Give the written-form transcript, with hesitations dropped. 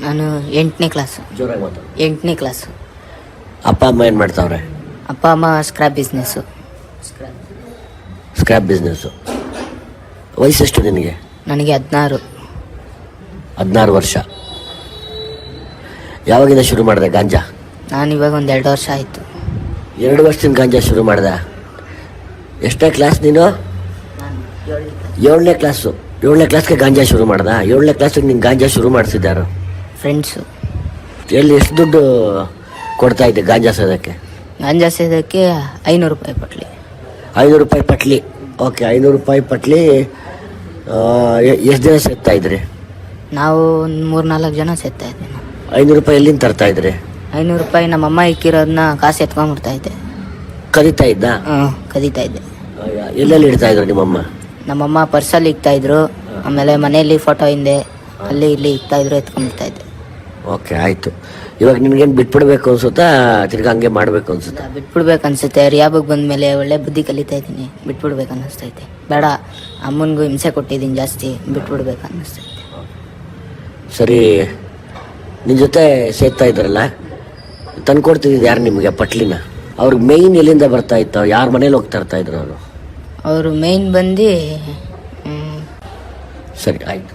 ನಾನು 8ನೇ ಕ್ಲಾಸು. ಜೋರಾಗಿ ಮಾತಾಡು. 8ನೇ ಕ್ಲಾಸು. ಅಪ್ಪ ಅಮ್ಮ ಏನು ಮಾಡ್ತಾವ್ರೆ? ಅಪ್ಪ ಅಮ್ಮ ಸ್ಕ್ರಾಪ್ ಬಿಸ್ನೆಸ್ಸು. Scrap business. ವಯಸ್ಸೆಷ್ಟು ನಿನಗೆ? ನನಗೆ 16. 16 ವರ್ಷ. ಯಾವಾಗಿಂದ ಶುರು ಮಾಡಿದೆ ಗಾಂಜಾ? ನಾನು ಇವಾಗ ಒಂದು 2 ವರ್ಷ ಆಯಿತು. 2 ವರ್ಷದಿಂದ ಗಾಂಜಾ ಶುರು ಮಾಡಿದೆ. ಎಷ್ಟನೇ ಕ್ಲಾಸ್ ನೀನು? 7ನೇ ಕ್ಲಾಸು. 7ನೇ ಕ್ಲಾಸ್ಗೆ ಗಾಂಜಾ ಶುರು ಮಾಡ್ದ? 7ನೇ ಕ್ಲಾಸಿಗೆ ನಿಂಗೆ ಗಾಂಜಾ ಶುರು ಮಾಡಿಸಿದ್ದಾರು? ಫ್ರೆಂಡ್ಸು. ಎಲ್ಲಿ ಎಷ್ಟು ದುಡ್ಡು ಕೊಡ್ತಾ ಇದ್ದೆ ಗಾಂಜಾ ಸೇದಕ್ಕೆ? ಗಾಂಜಾ ಸೇದಕ್ಕೆ 500 ರೂಪಾಯಿ ಪಟ್ಲಿ. 500 ರೂಪಾಯಿ ಪಟ್ಲಿ. ಓಕೆ, 500 ರೂಪಾಯಿ ಪಟ್ಲಿ. ಎಷ್ಟು ದಿನ ಸೇರ್ತಾ ಇದ್ರಿ? ನಾವು ಒಂದು 3-4 ಜನ ಸೇರ್ತಾ ಇದ್ದೆ. 500 ರೂಪಾಯಿ ಎಲ್ಲಿಂದ ತರ್ತಾ ಇದ್ರಿ? 500 ರೂಪಾಯಿ ನಮ್ಮಮ್ಮ ಇಕ್ಕಿರೋದನ್ನ ಕಾಸು ಎತ್ಕೊಂಡ್ಬಿಡ್ತಾ ಇದ್ದೆ. ಕದೀತಾ ಇದ್ದ? ಕದೀತಾ ಇದ್ದೆ. ಎಲ್ಲೆಲ್ಲಿ ಇಡ್ತಾ ಇದ್ರು ನಿಮ್ಮಮ್ಮ? ನಮ್ಮಮ್ಮ ಪರ್ಸಲ್ಲಿ ಇಕ್ತಾ ಇದ್ರು, ಆಮೇಲೆ ಮನೆಯಲ್ಲಿ ಫೋಟೋ ಹಿಂದೆ ಅಲ್ಲಿ ಇಲ್ಲಿ ಇಕ್ತಾ ಇದ್ರು, ಎತ್ಕೊಂಡ್ಬಿಡ್ತಾ ಇದ್ದೆ. ಓಕೆ, ಆಯಿತು. ಇವಾಗ ನಿನ್ಗೇನು ಬಿಟ್ಬಿಡ್ಬೇಕು ಅನ್ಸುತ್ತಾ, ತಿರ್ಗಿ ಹಂಗೆ ಮಾಡಬೇಕು ಅನ್ಸುತ್ತಾ? ಬಿಟ್ಬಿಡ್ಬೇಕು ಅನ್ಸುತ್ತೆ. ರಿಯಾಬಗೆ ಬಂದಮೇಲೆ ಒಳ್ಳೆ ಬುದ್ಧಿ ಕಲಿತಾ ಇದ್ದೀನಿ. ಬಿಟ್ಬಿಡ್ಬೇಕು ಅನ್ನಿಸ್ತೈತೆ. ಬೇಡ, ಅಮ್ಮನಿಗೂ ಹಿಂಸೆ ಕೊಟ್ಟಿದ್ದೀನಿ ಜಾಸ್ತಿ, ಬಿಟ್ಬಿಡ್ಬೇಕು ಅನ್ನಿಸ್ತೈತೆ. ಸರಿ, ನಿನ್ನ ಜೊತೆ ಸೇರ್ತಾ ಇದ್ರಲ್ಲ, ತಂದ್ಕೊಡ್ತಿದ್ದು ಯಾರು ನಿಮಗೆ ಪಟ್ಲಿನ? ಅವ್ರಿಗೆ ಮೇಯ್ನ್ ಎಲ್ಲಿಂದ ಬರ್ತಾ ಇತ್ತು? ಯಾರ ಮನೇಲಿ ಹೋಗ್ತಾ ಇರ್ತಾ ಇದ್ರು ಅವರು? ಅವರು ಮೇಯ್ನ್ ಬಂದು ಸರಿ, ಆಯಿತು.